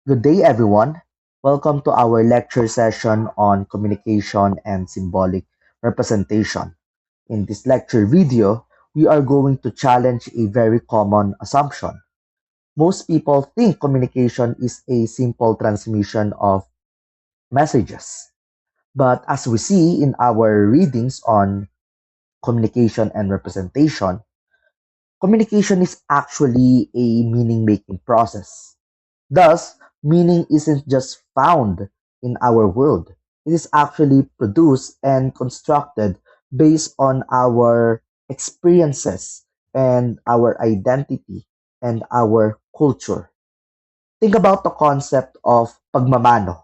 Good day, everyone. Welcome to our lecture session on communication and symbolic representation. In this lecture video, we are going to challenge a very common assumption. Most people think communication is a simple transmission of messages. But as we see in our readings on communication and representation, communication is actually a meaning making process. Thus, meaning isn't just found in our world, it is actually produced and constructed based on our experiences and our identity and our culture. Think about the concept of pagmamano.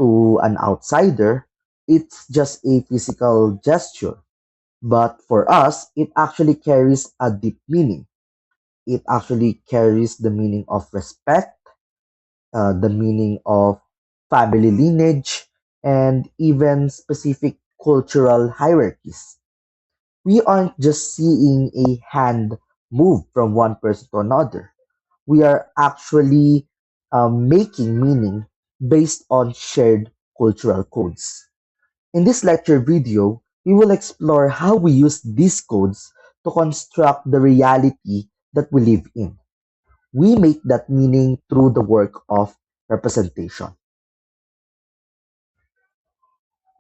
To an outsider, it's just a physical gesture. But for us, it actually carries a deep meaning. It actually carries the meaning of respect, the meaning of family lineage, and even specific cultural hierarchies. We aren't just seeing a hand move from one person to another. We are actually making meaning based on shared cultural codes. In this lecture video, we will explore how we use these codes to construct the reality that we live in. We make that meaning through the work of representation.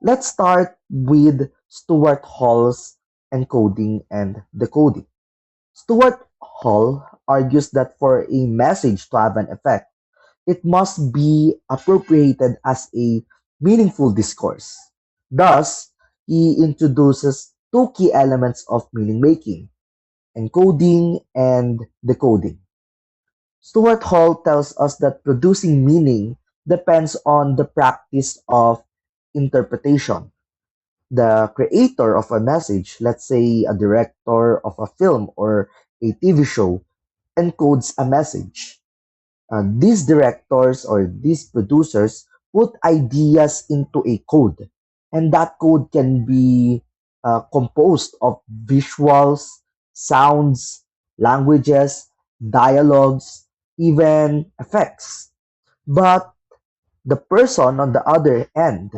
Let's start with Stuart Hall's encoding and decoding. Stuart Hall argues that for a message to have an effect, it must be appropriated as a meaningful discourse. Thus, he introduces two key elements of meaning making: encoding and decoding. Stuart Hall tells us that producing meaning depends on the practice of interpretation. The creator of a message, let's say a director of a film or a TV show, encodes a message. These directors or these producers put ideas into a code, and that code can be composed of visuals, sounds, languages, dialogues, even effects. But the person on the other end,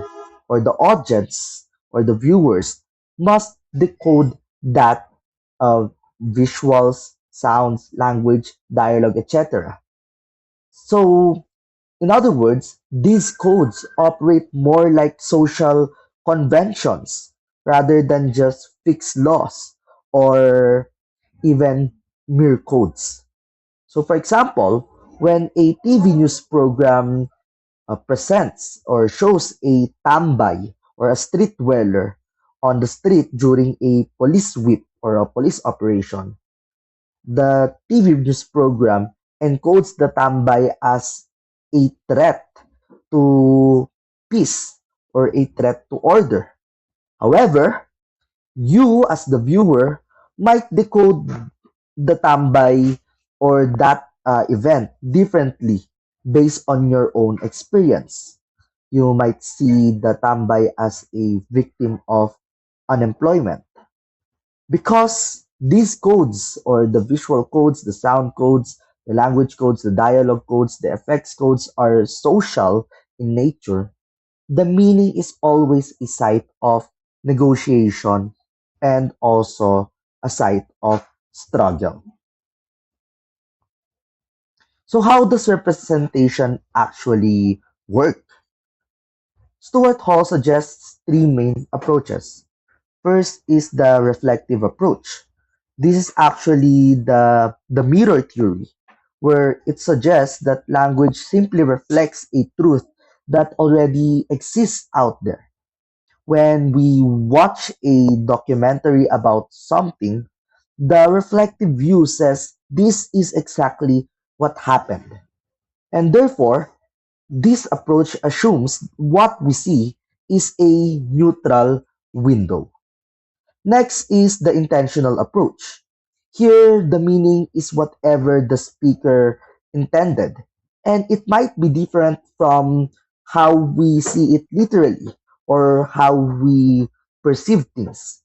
or the audience, or the viewers, must decode that visuals, sounds, language, dialogue, etc. So, in other words, these codes operate more like social conventions rather than just fixed laws or even mere codes. So, for example, when a TV news program presents or shows a tambay or a street dweller on the street during a police sweep or a police operation, the TV news program encodes the tambay as a threat to peace or a threat to order. However, you as the viewer might decode the tambay or that event differently based on your own experience. You might see the tambay as a victim of unemployment because these codes or the visual codes, the sound codes, the language codes, the dialogue codes, the effects codes are social in nature. The meaning is always a site of negotiation and also a site of struggle. So, how does representation actually work? Stuart Hall suggests three main approaches. First is the reflective approach. This is actually the mirror theory, where it suggests that language simply reflects a truth that already exists out there. When we watch a documentary about something, the reflective view says this is exactly what happened. And therefore, this approach assumes what we see is a neutral window. Next is the intentional approach. Here, the meaning is whatever the speaker intended, and it might be different from how we see it literally or how we perceive things.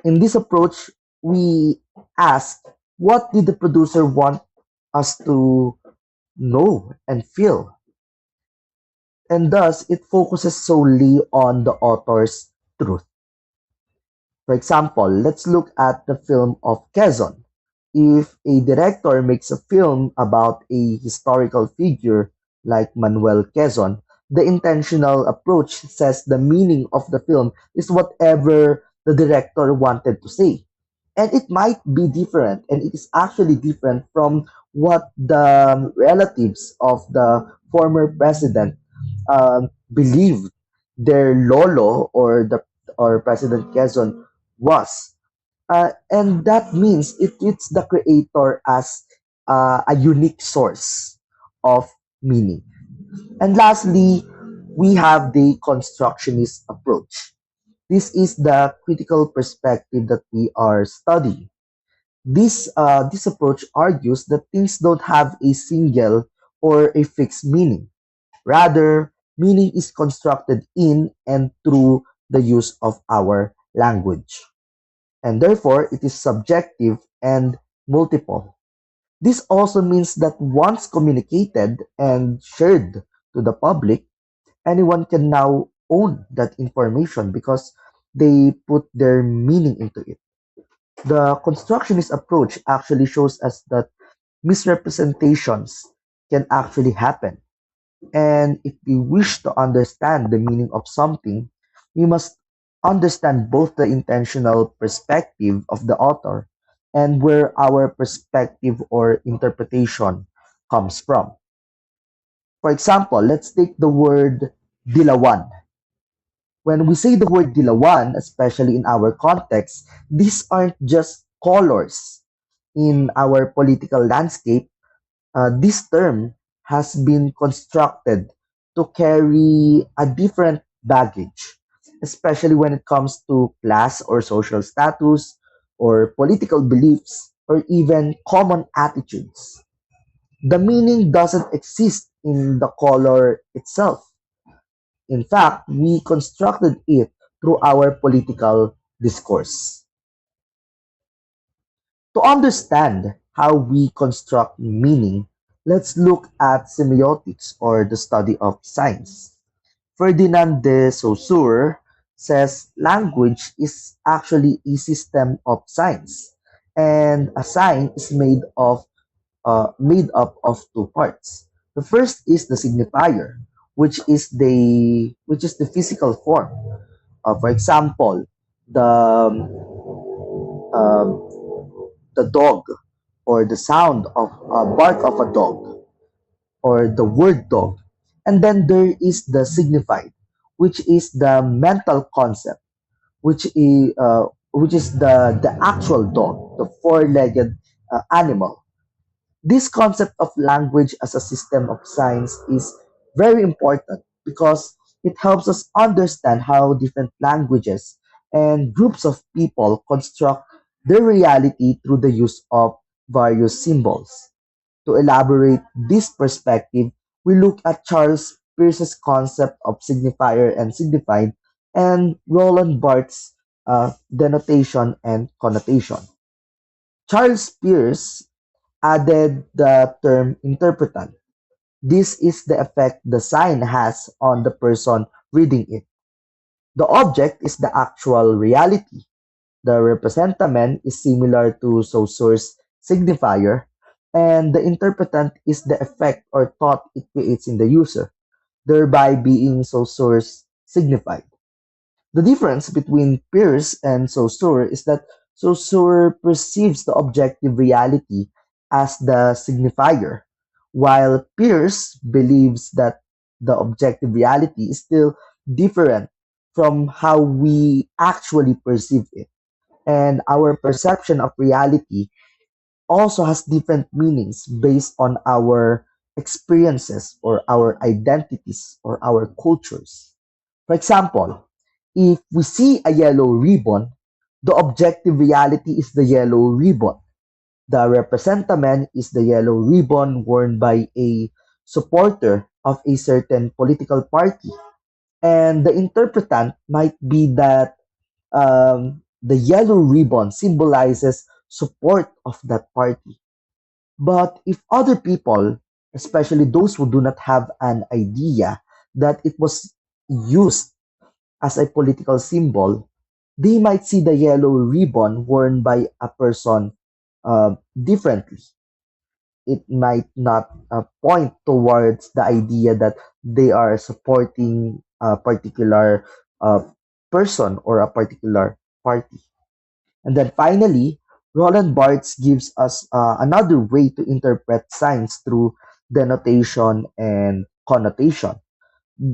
In this approach, we ask, what did the producer want us to know, and feel, and thus it focuses solely on the author's truth. For example, let's look at the film of Quezon. If a director makes a film about a historical figure like Manuel Quezon, the intentional approach says the meaning of the film is whatever the director wanted to say. And it might be different, and it is actually different from what the relatives of the former president believed their lolo or President Quezon was. And that means it treats the creator as a unique source of meaning. And lastly, we have the constructionist approach. This is the critical perspective that we are studying. This approach argues that things don't have a single or a fixed meaning. Rather, meaning is constructed in and through the use of our language, and therefore it is subjective and multiple. This also means that once communicated and shared to the public, anyone can now own that information because they put their meaning into it. The constructionist approach actually shows us that misrepresentations can actually happen. And if we wish to understand the meaning of something, we must understand both the intentional perspective of the author and where our perspective or interpretation comes from. For example, let's take the word dilawan. When we say the word dilawan, especially in our context, these aren't just colors in our political landscape. This term has been constructed to carry a different baggage, especially when it comes to class or social status, or political beliefs, or even common attitudes. The meaning doesn't exist in the color itself. In fact, we constructed it through our political discourse. To understand how we construct meaning, let's look at semiotics or the study of signs. Ferdinand de Saussure says language is actually a system of signs, and a sign is made up of two parts. The first is the signifier, which is the physical form. For example, the um, the dog, or the sound of bark of a dog, or the word dog. And then there is the signified, which is the mental concept, which is the actual dog, the four-legged animal. This concept of language as a system of signs is very important because it helps us understand how different languages and groups of people construct their reality through the use of various symbols. To elaborate this perspective, we look at Charles Peirce's concept of signifier and signified, and Roland Barthes' denotation and connotation. Charles Peirce added the term interpretant. This is the effect the sign has on the person reading it. The object is the actual reality. The representamen is similar to Saussure's signifier, and the interpretant is the effect or thought it creates in the user, thereby being Saussure's signified. The difference between Peirce and Saussure is that Saussure perceives the objective reality as the signifier, while Peirce believes that the objective reality is still different from how we actually perceive it. And our perception of reality also has different meanings based on our experiences or our identities or our cultures. For example, if we see a yellow ribbon, the objective reality is the yellow ribbon. The representamen is the yellow ribbon worn by a supporter of a certain political party. And the interpretant might be that the yellow ribbon symbolizes support of that party. But if other people especially those who do not have an idea that it was used as a political symbol, they might see the yellow ribbon worn by a person differently. It might not point towards the idea that they are supporting a particular uh, person or a particular party. And then finally, Roland Barthes gives us another way to interpret signs through denotation and connotation.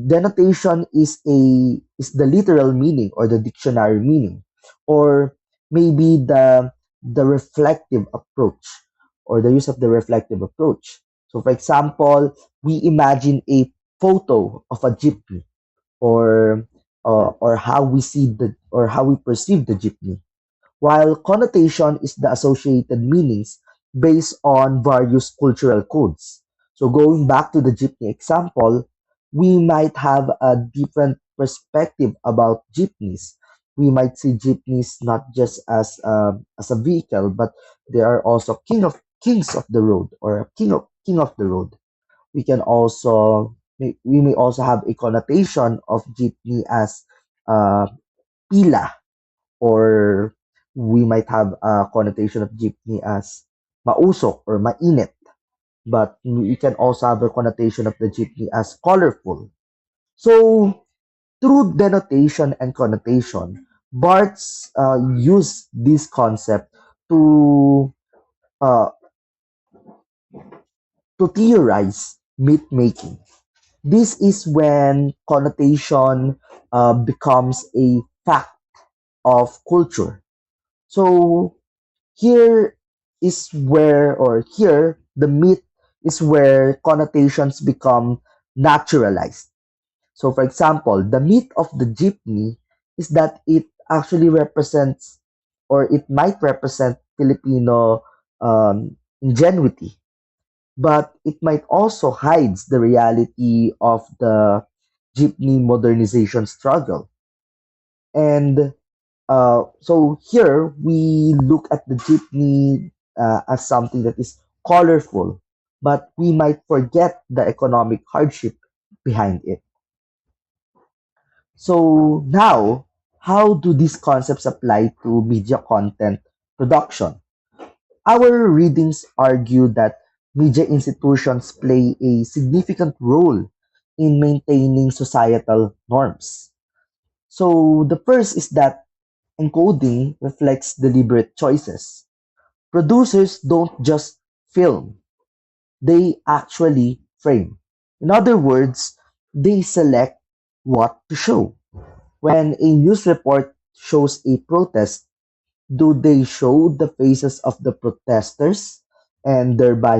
Denotation is the literal meaning or the dictionary meaning, or maybe the reflective approach or the use of the reflective approach. So for example, we imagine a photo of a jeepney, or or how we see the or how we perceive the jeepney, while connotation is the associated meanings based on various cultural codes. So going back to the jeepney example, we might have a different perspective about jeepneys. We might see jeepneys not just as a vehicle, but they are also kings of the road, or a king of the road. We can also we may also have a connotation of jeepney as uh, pila, or we might have a connotation of jeepney as mausok or mainit, but we can also have a connotation of the jeepney as colorful. So through denotation and connotation, Barthes used this concept to uh, to theorize myth making. This is when connotation becomes a fact of culture. So here is where, or here, the myth is where connotations become naturalized. So, for example, the myth of the jeepney is that it actually represents, or it might represent, Filipino ingenuity, but it might also hides the reality of the jeepney modernization struggle. And so here we look at the jeepney as something that is colorful, but we might forget the economic hardship behind it. So now, how do these concepts apply to media content production? Our readings argue that media institutions play a significant role in maintaining societal norms. So the first is that encoding reflects deliberate choices. Producers don't just film, they actually frame. In other words, they select what to show. When a news report shows a protest, do they show the faces of the protesters and thereby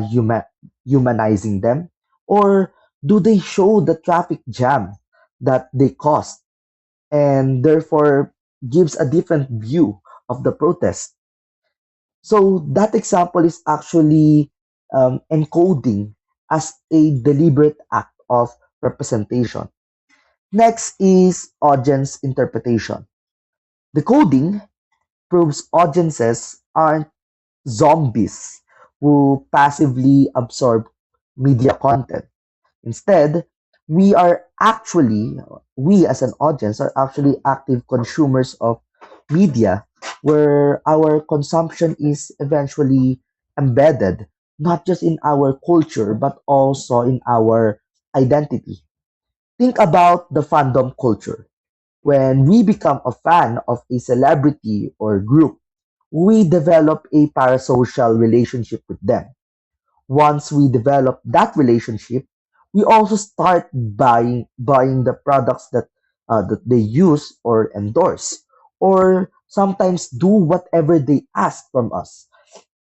humanizing them? Or do they show the traffic jam that they caused and therefore gives a different view of the protest? So that example is actually encoding as a deliberate act of representation. Next is audience interpretation. Decoding proves audiences aren't zombies who passively absorb media content. Instead, we are actually, we as an audience are actually active consumers of media, where our consumption is eventually embedded not just in our culture but also in our identity. Think about the fandom culture. When we become a fan of a celebrity or group, we develop a parasocial relationship with them. Once we develop that relationship, we also start buying the products that they use or endorse, or sometimes do whatever they ask from us,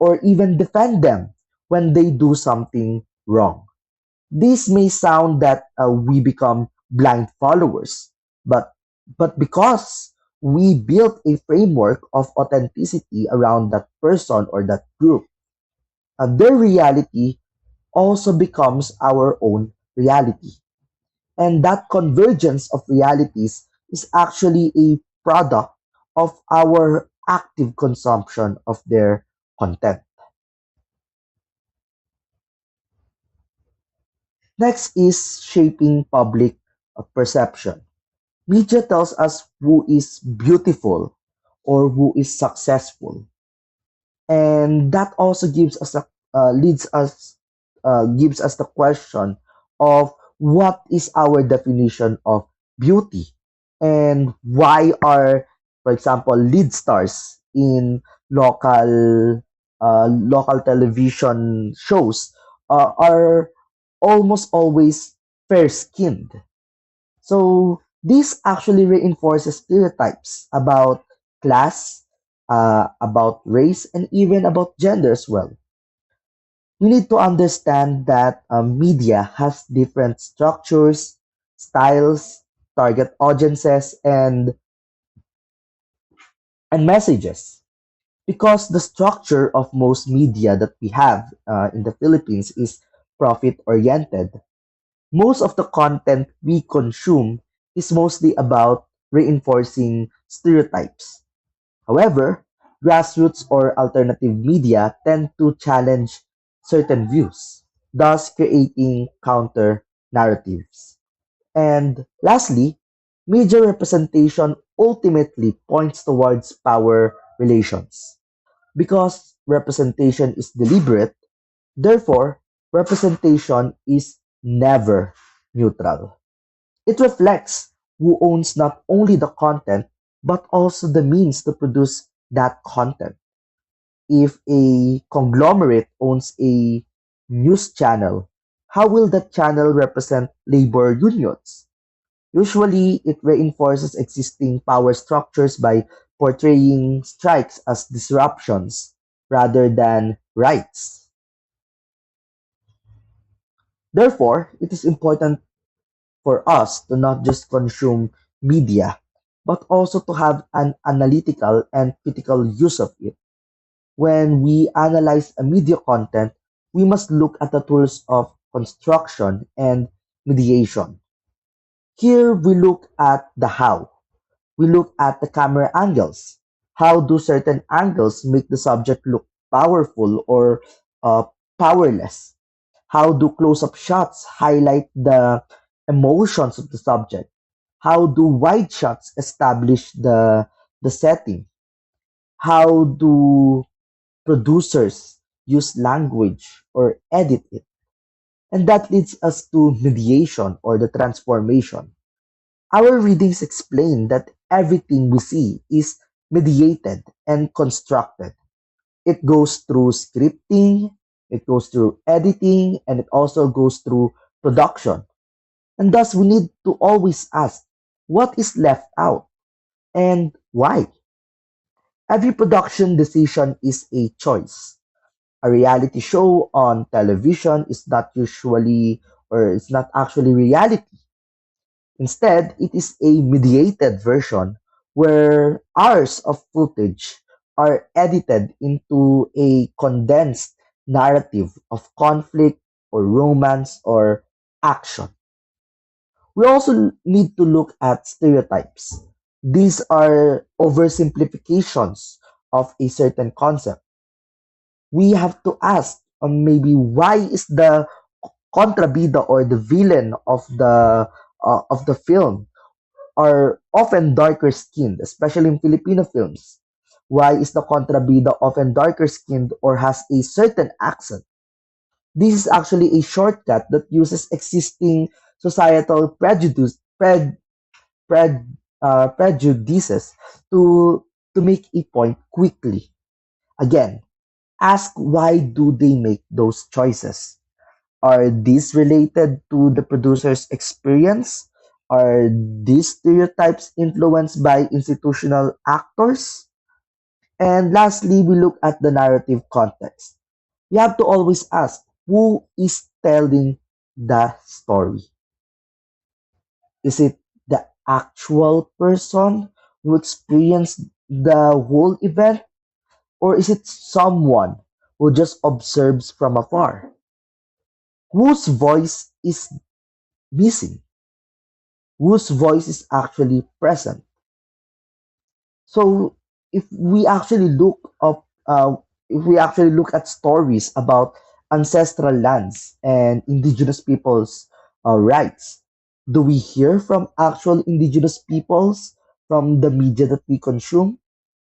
or even defend them when they do something wrong. This may sound that we become blind followers, but because we built a framework of authenticity around that person or that group, their reality also becomes our own reality. And that convergence of realities is actually a product of our active consumption of their content. Next is shaping public perception. Media tells us who is beautiful or who is successful, and that also leads us gives us the question of what is our definition of beauty, and why are, for example, lead stars in local television shows are almost always fair skinned. So this actually reinforces stereotypes about class, about race, and even about gender as well. We need to understand that media has different structures, styles, target audiences, and messages. Because the structure of most media that we have in the Philippines is profit oriented, most of the content we consume is mostly about reinforcing stereotypes. However, grassroots or alternative media tend to challenge certain views, thus creating counter narratives. And lastly, media representation ultimately points towards power relations. Because representation is deliberate, therefore, representation is never neutral. It reflects who owns not only the content, but also the means to produce that content. If a conglomerate owns a news channel, how will that channel represent labor unions? Usually, it reinforces existing power structures by portraying strikes as disruptions rather than rights. Therefore, it is important for us to not just consume media, but also to have an analytical and critical use of it. When we analyze a media content, we must look at the tools of construction and mediation. Here we look at the how. We look at the camera angles. How do certain angles make the subject look powerful or uh, powerless? How do close-up shots highlight the emotions of the subject? How do wide shots establish the setting? How do producers use language or edit it? And that leads us to mediation or the transformation. Our readings explain that everything we see is mediated and constructed. It goes through scripting, it goes through editing, and it also goes through production. And thus, we need to always ask what is left out and why. Every production decision is a choice. A reality show on television is not usually, or it's not actually reality. Instead, it is a mediated version where hours of footage are edited into a condensed narrative of conflict or romance or action. We also need to look at stereotypes. These are oversimplifications of a certain concept. We have to ask maybe why is the contrabida or the villain of the film are often darker skinned, especially in Filipino films. Why is the contrabida often darker skinned or has a certain accent? This is actually a shortcut that uses existing societal prejudices to make a point quickly. Again, ask why do they make those choices? Are these related to the producer's experience? Are these stereotypes influenced by institutional actors? And lastly, we look at the narrative context. You have to always ask who is telling the story? Is it the actual person who experienced the whole event? Or is it someone who just observes from afar? Whose voice is missing? Whose voice is actually present? So if we actually if we actually look at stories about ancestral lands and indigenous peoples rights? Do we hear from actual indigenous peoples from the media that we consume?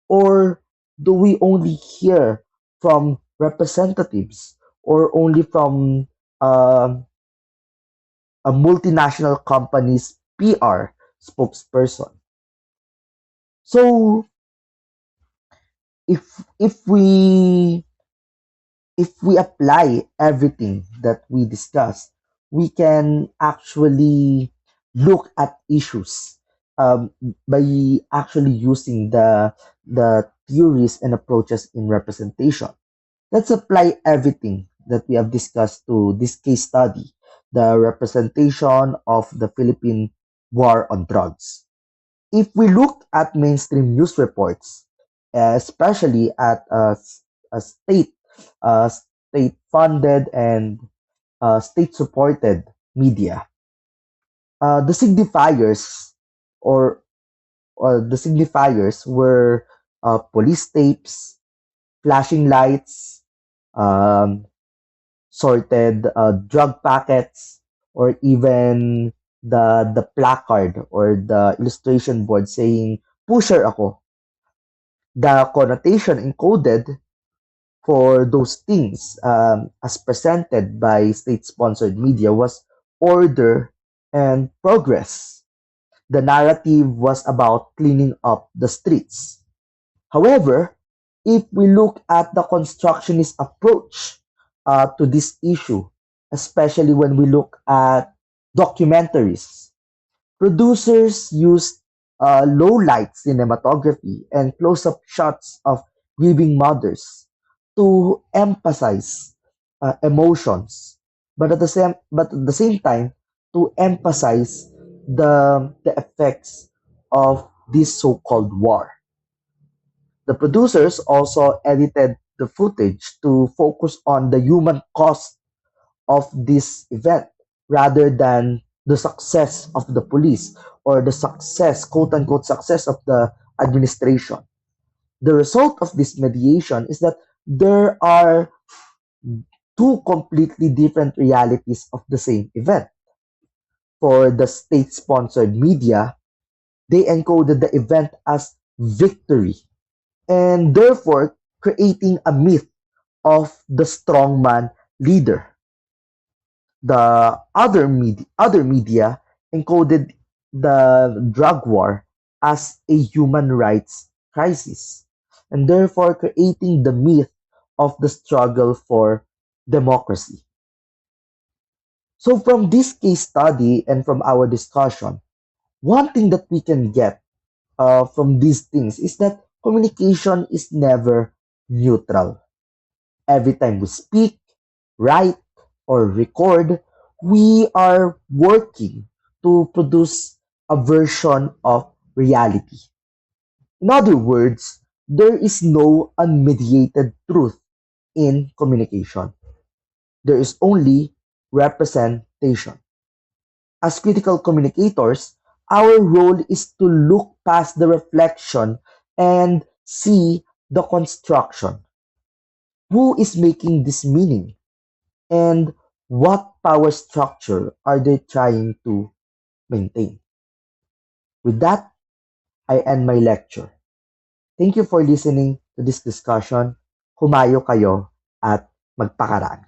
Or do we only hear from representatives or only from um a multinational company's PR spokesperson? So if we apply everything that we discussed, we can actually look at issues um, by actually using the theories and approaches in representation. Let's apply everything that we have discussed to this case study, the representation of the Philippine war on drugs. If we look at mainstream news reports, especially at a state-funded and state-supported media, the signifiers or, or the signifiers were police tapes, flashing lights, um, sorted drug packets, or even the placard or the illustration board saying pusher ako. The connotation encoded for those things as presented by state-sponsored media was order and progress. The narrative was about cleaning up the streets. However, if we look at the constructionist approach to this issue, especially when we look at documentaries, producers used low light cinematography and close up shots of grieving mothers to emphasize emotions, but at the same time to emphasize the effects of this so-called war. The producers also edited the footage to focus on the human cost of this event rather than the success of the police or the success, quote unquote, success of the administration. The result of this mediation is that there are two completely different realities of the same event. For the state sponsored media, they encoded the event as victory and therefore creating a myth of the strongman leader. The other media encoded the drug war as a human rights crisis, and therefore creating the myth of the struggle for democracy. So, from this case study and from our discussion, one thing that we can get from these things is that communication is never neutral. Every time we speak, write, or record, we are working to produce a version of reality. In other words, there is no unmediated truth in communication. There is only representation. As critical communicators, our role is to look past the reflection and see the construction. Who is making this meaning? And what power structure are they trying to maintain? With that, I end my lecture. Thank you for listening to this discussion. Humayo kayo at magpakaraan.